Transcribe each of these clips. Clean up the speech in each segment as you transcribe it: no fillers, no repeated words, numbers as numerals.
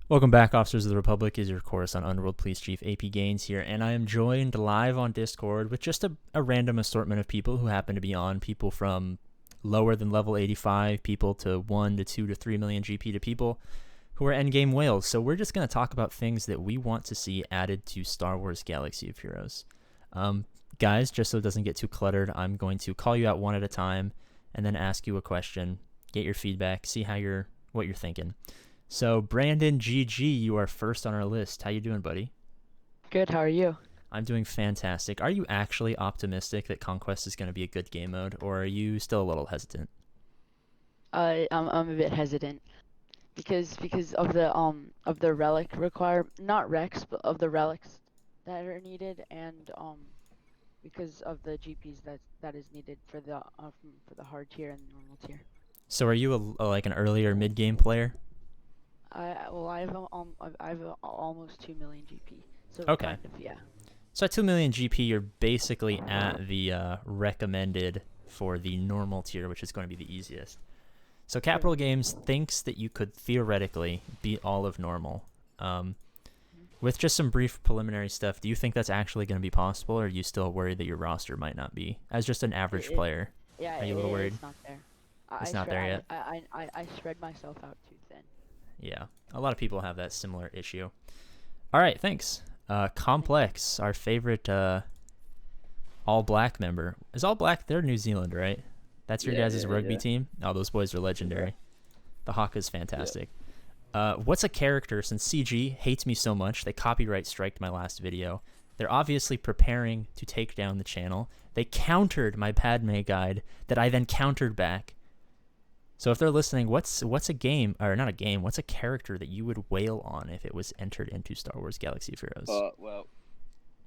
Welcome back, Officers of the Republic. Is your Coruscant Underworld Police Chief AP Gaines here, and I am joined live on Discord with just a random assortment of people who happen to be on. People from lower than level 85, people to 1 to 2 to 3 million GP, to people who are endgame whales. So we're just going to talk about things that we want to see added to Star Wars Galaxy of Heroes. Guys, just so it doesn't get too cluttered, I'm going to call you out one at a time and then ask you a question, get your feedback, see what you're thinking. So, Brandon GG, you are first on our list. How you doing, buddy? Good, how are you? I'm doing fantastic. Are you actually optimistic that Conquest is going to be a good game mode, or are you still a little hesitant? I'm a bit hesitant because of the relic not Rex, but of the relics that are needed, and because of the GPs that is needed for the hard tier and normal tier. So, are you like an early or mid game player? I have almost 2 million GP, so Okay. kind of, yeah. So at 2 million GP, you're basically at the recommended for the normal tier, which is going to be the easiest. So Capital Games thinks that you could theoretically beat all of normal. With just some brief preliminary stuff, do you think that's actually going to be possible, or are you still worried that your roster might not be? As just an average player, Yeah, are you a little worried? it's not there. It's not there yet? I spread myself out too thin. Yeah, a lot of people have that similar issue. All right, thanks. Complex, our favorite All Black member. Is All Black? They're New Zealand, right? That's your guys' rugby team? Oh, those boys are legendary. The Hawk is fantastic. What's a character, since CG hates me so much, they copyright striked my last video. They're obviously preparing to take down the channel. They countered my Padme guide that I then countered back. So if they're listening, what's a game, or not a game, what's a character that you would wail on if it was entered into Star Wars Galaxy of Heroes? Well,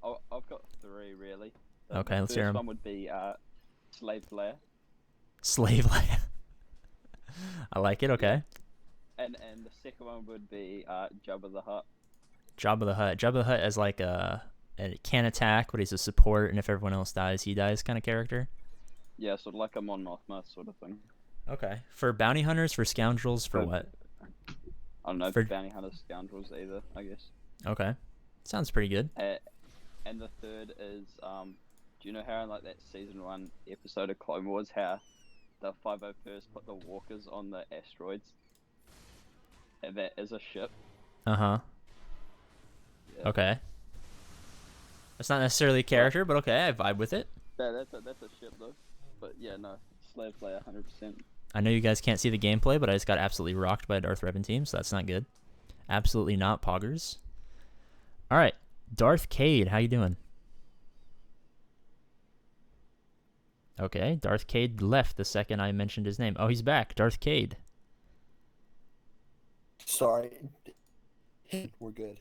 I've got three really. Okay, the let's hear first 'em. one would be Slave Leia, Slave Leia. I like it, okay. and the second one would be Jabba the Hutt. Jabba the Hutt. Jabba the Hutt as like a can attack, but he's a support, and if everyone else dies, he dies kind of character. Yeah, sort of like a Mon Mothma sort of thing. Okay. For bounty hunters, for scoundrels, for But- what? I don't know, For- bounty hunters, scoundrels either, I guess. Okay. Sounds pretty good. And the third is do you know how in like that season 1 episode of Clone Wars how the 501st put the walkers on the asteroids? And that is a ship. Uh-huh. Yeah. Okay. That's not necessarily a character, but okay, I vibe with it. That's a ship though. But yeah, no, Slave Leia 100%. I know you guys can't see the gameplay, but I just got absolutely rocked by a Darth Revan team, so that's not good. Absolutely not, poggers. All right, Darth Cade, how you doing? Okay, Darth Cade left the second I mentioned his name. Oh, he's back. Darth Cade. Sorry. We're good.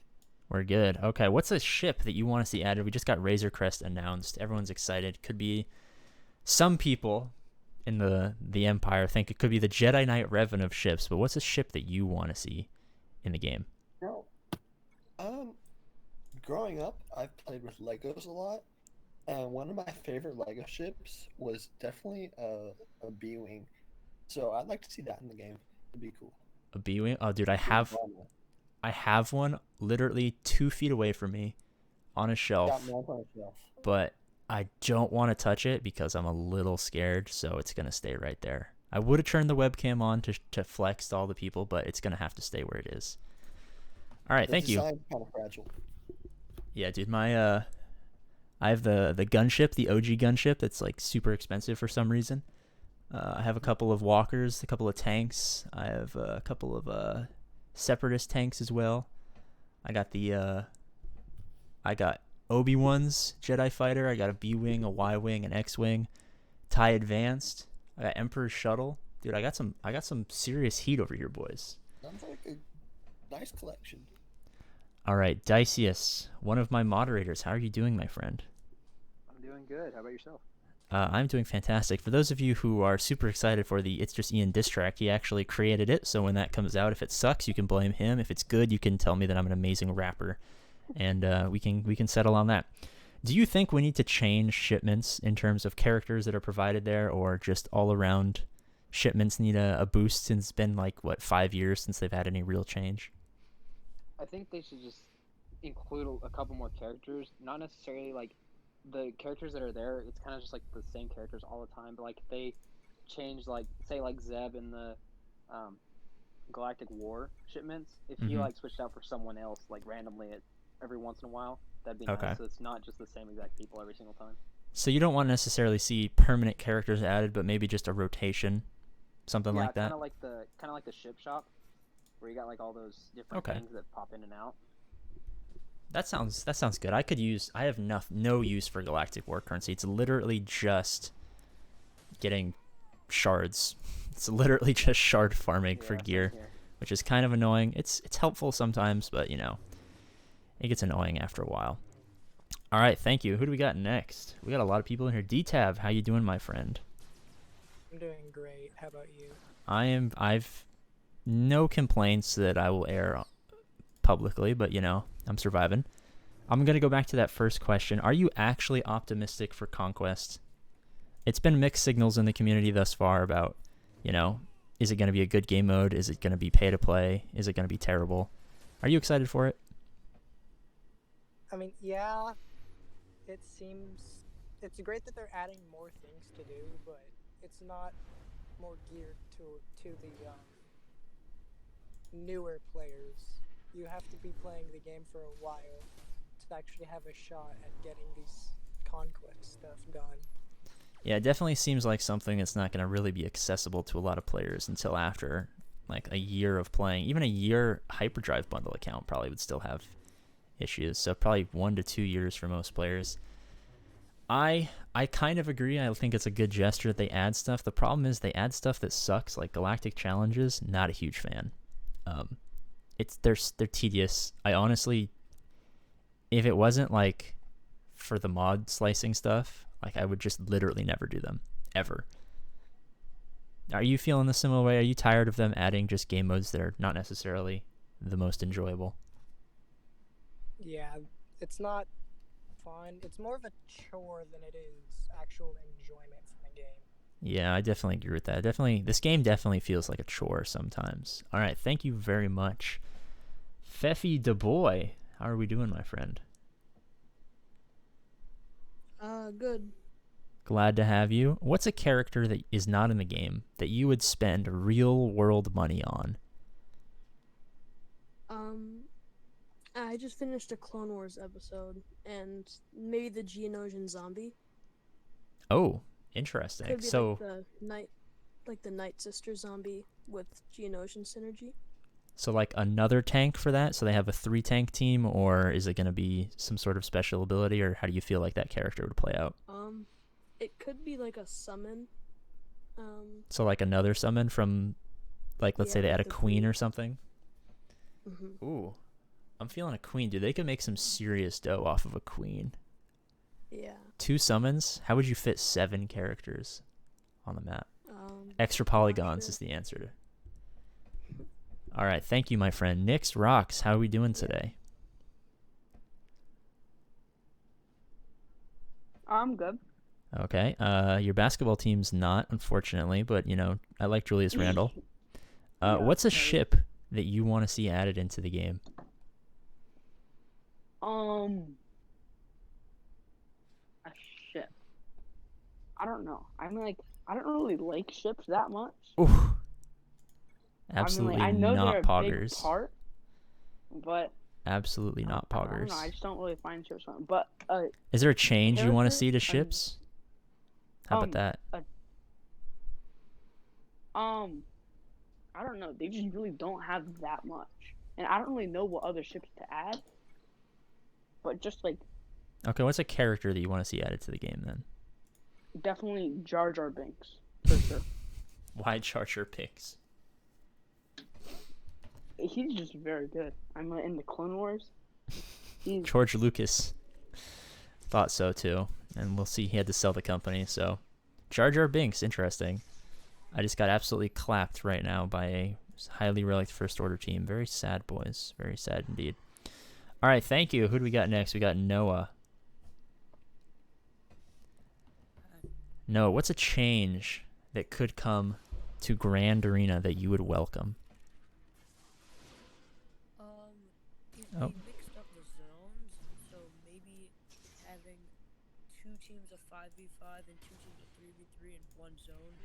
We're good. Okay, what's a ship that you want to see added? We just got Razor Crest announced. Everyone's excited. Could be some people in the Empire think it could be the Jedi Knight Revan of ships, but what's a ship that you want to see in the game? No. Growing up, I've played with Legos a lot, and one of my favorite Lego ships was definitely a B-wing. So I'd like to see that in the game. It'd be cool. A B-wing? Oh, dude, I have one literally 2 feet away from me on a shelf, Got mine on a shelf. but I don't want to touch it because I'm a little scared, so it's going to stay right there. I would have turned the webcam on to flex to all the people, but it's going to have to stay where it is. All right, thank you. The design's kind of fragile. Yeah, dude, I have the gunship, the OG gunship that's like super expensive for some reason. I have a couple of walkers, a couple of tanks. I have a couple of separatist tanks as well. I got Obi-Wan's Jedi Fighter. I got a B-Wing, a Y-Wing, an X-Wing, TIE Advanced. I got Emperor's Shuttle. Dude, I got some serious heat over here, boys. Sounds like a nice collection. All right, Diceus, one of my moderators. How are you doing, my friend? I'm doing good. How about yourself? I'm doing fantastic. For those of you who are super excited for the It's Just Ian diss track, he actually created it. So when that comes out, if it sucks, you can blame him. If it's good, you can tell me that I'm an amazing rapper, and we can settle on that. Do you think we need to change shipments in terms of characters that are provided there, or just all around shipments need a boost since it's been like, what, 5 years since they've had any real change? I think they should just include a couple more characters. Not necessarily like the characters that are there. It's kind of just like the same characters all the time. But like if they change, like say like Zeb in the um, Galactic War shipments, if he Mhm. like switched out for someone else like randomly every once in a while, that'd be Okay. nice. So it's not just the same exact people every single time. So you don't want to necessarily see permanent characters added, but maybe just a rotation, something Yeah, like that. kind of like the ship shop, where you got like all those different Okay. things that pop in and out. That sounds good. I have no use for Galactic War currency. It's literally just getting shards. It's literally just shard farming for Yeah, same gear, here. which is kind of annoying. It's helpful sometimes, but it gets annoying after a while. All right, thank you. Who do we got next? We got a lot of people in here. D-Tab, how you doing, my friend? I'm doing great. How about you? I've no complaints that I will air publicly, but I'm surviving. I'm going to go back to that first question. Are you actually optimistic for Conquest? It's been mixed signals in the community thus far about, is it going to be a good game mode? Is it going to be pay to play? Is it going to be terrible? Are you excited for it? I mean, yeah, it's great that they're adding more things to do, but it's not more geared to the newer players. You have to be playing the game for a while to actually have a shot at getting these conquest stuff done. Yeah, it definitely seems like something that's not going to really be accessible to a lot of players until after like a year of playing. Even a year Hyperdrive bundle account probably would still have issues. So probably 1 to 2 years for most players. I kind of agree. I think it's a good gesture that they add stuff. The problem is they add stuff that sucks, like Galactic Challenges. Not a huge fan. They're tedious. I honestly, if it wasn't like for the mod slicing stuff, like I would just literally never do them ever. Are you feeling the similar way? Are you tired of them adding just game modes that are not necessarily the most enjoyable? Yeah, it's not fun. It's more of a chore than it is actual enjoyment from the game. Yeah, I definitely agree with that. This game definitely feels like a chore sometimes. All right, thank you very much. Feffy Da Boy, how are we doing, my friend? Good. Glad to have you. What's a character that is not in the game that you would spend real world money on? I just finished a Clone Wars episode, and maybe the Geonosian zombie. Oh, interesting. Could be So, like the Night Sister zombie with Geonosian synergy. so like another tank for that? So they have a 3-tank team, or is it going to be some sort of special ability, or how do you feel like that character would play out? It could be like a summon. So like another summon from, like, let's say they add a the queen or something? Mm-hmm. Ooh, I'm feeling a queen. Dude, they could make some serious dough off of a queen. Yeah. 2 summons? How would you fit 7 characters on the map? Extra not polygons sure. is the answer. All right, thank you, my friend. Nyx Rocks, how are we doing today? I'm good. Okay, your basketball team's not, unfortunately, but, I like Julius Randle. Yeah, What's a nice. ship that you want to see added into the game? A ship. I don't know. I don't really like ships that much. Ooh. Absolutely I know not they're a poggers. big part, but Absolutely not I don't poggers. know. I just don't really find ships fun. But Is there a change you want to character? see to ships? How about that? I don't know. They just really don't have that much, and I don't really know what other ships to add. But just like Okay, what's a character that you want to see added to the game then? definitely Jar Jar Binks for sure. Why Jar Jar Binks? He's just very good. In the Clone Wars. He's George Lucas thought so too, and we'll see. He had to sell the company, so Jar Jar Binks, interesting. I just got absolutely clapped right now by a highly reliced First Order team. Very sad, boys. Very sad indeed. All right, thank you. Who do we got next? We got Noah. Noah, what's a change that could come to Grand Arena that you would welcome? Oh. They mixed up the zones, so maybe having 2 teams of 5v5 and 2 teams of 3v3 in one zone.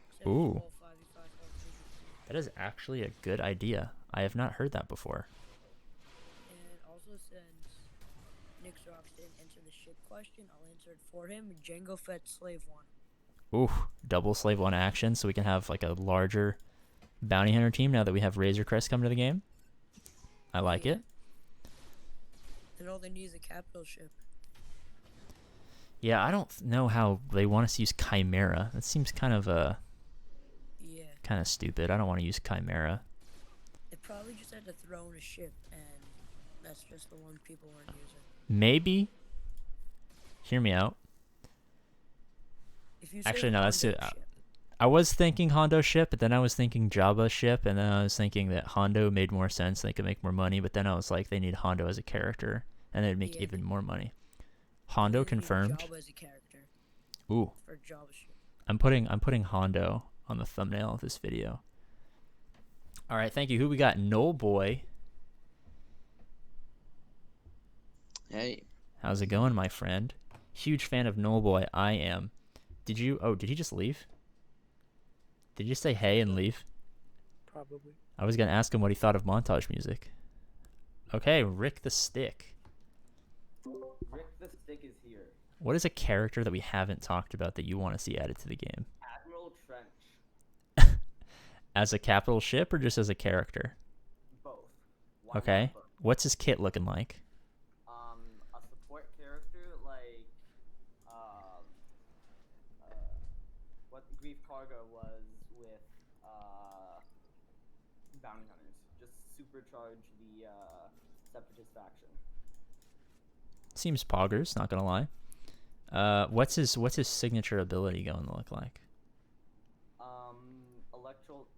Instead Ooh. of all 5v5, all 3v3. That is actually a good idea. I have not heard that before. And also, since Nick's Rocks didn't answer the ship question, I'll answer it for him. Django Fett Slave 1. Ooh, double Slave 1 action, so we can have like a larger bounty hunter team now that we have Razor Crest come to the game. I like it. And all they need is a capital ship. Yeah, I don't know how they want us to use Chimera. That seems kind of Yeah. kind of stupid. I don't want to use Chimera. They probably just had to throw in a ship, and that's just the one people weren't using. Maybe. Hear me out. If you say Actually, no, that's Hondo it. ship, I was thinking Hondo ship, but then I was thinking Jabba ship, and then I was thinking that Hondo made more sense. They could make more money, but then I was like, they need Hondo as a character, and they'd make Yeah. even more money. Hondo they need confirmed. Jabba as a character Ooh, for Jabba ship. I'm putting Hondo on the thumbnail of this video. All right, thank you. Who we got? Noel Boy. Hey. How's it going, my friend? Huge fan of Noel Boy. I am. Did you? Oh, did he just leave? Did you say hey and leave? Probably. I was gonna ask him what he thought of montage music. Okay, Rick the Stick. Rick the Stick is here. What is a character that we haven't talked about that you want to see added to the game? Admiral Trench. As a capital ship or just as a character? Both. Why Okay. not both? What's his kit looking like? A support character like what Grief Cargo was with bounty hunters. Just supercharge the separatist faction. Seems poggers, not gonna lie. What's his signature ability going to look like?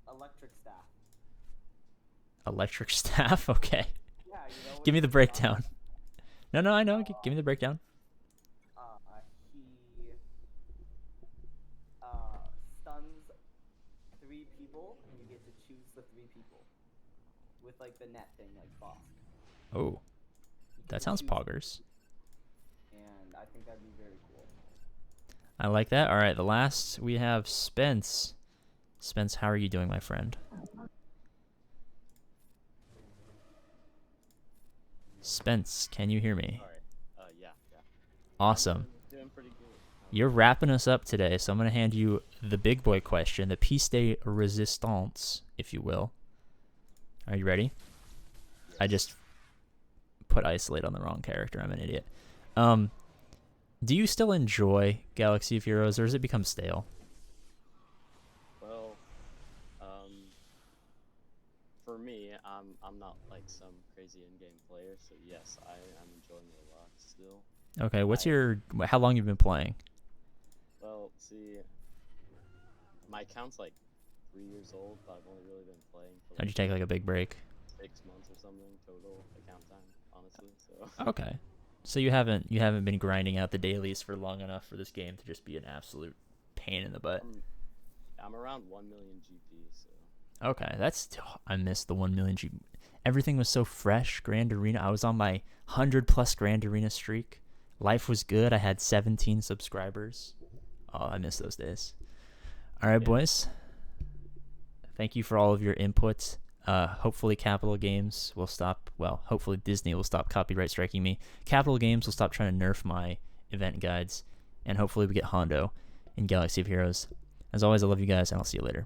Electric staff. Electric staff? Okay. Yeah, you know. Give me the breakdown. No, I know. Give me the breakdown. He stuns 3 people, and you get to choose the 3 people with like the net thing, like Bosk. Oh, that sounds poggers. And I think that'd be very cool. I like that. All right, the last we have Spence. Spence, how are you doing, my friend? Spence, can you hear me? Alright, yeah. Awesome. Doing pretty good. You're wrapping us up today, so I'm going to hand you the big boy question, the piece de resistance, if you will. Are you ready? I just put isolate on the wrong character. I'm an idiot. Do you still enjoy Galaxy of Heroes, or has it become stale? Well, for me, I'm not like some crazy in-game player, so yes, I'm enjoying it a lot still. Okay, how long you've been playing? Well, see, my account's like 3 years old, but I've only really been playing for How'd you like take like a big break? 6 months or something total account time, honestly. So. Okay. So you haven't been grinding out the dailies for long enough for this game to just be an absolute pain in the butt. I'm around 1 million GP, so. Okay, I missed the 1 million GP. Everything was so fresh. Grand Arena. I was on my 100+ Grand Arena streak. Life was good. I had 17 subscribers. Oh, I miss those days. All right, boys. Thank you for all of your inputs. Hopefully Capital Games will stop. Well, hopefully Disney will stop copyright striking me. Capital Games will stop trying to nerf my event guides. And hopefully we get Hondo in Galaxy of Heroes. As always, I love you guys, and I'll see you later.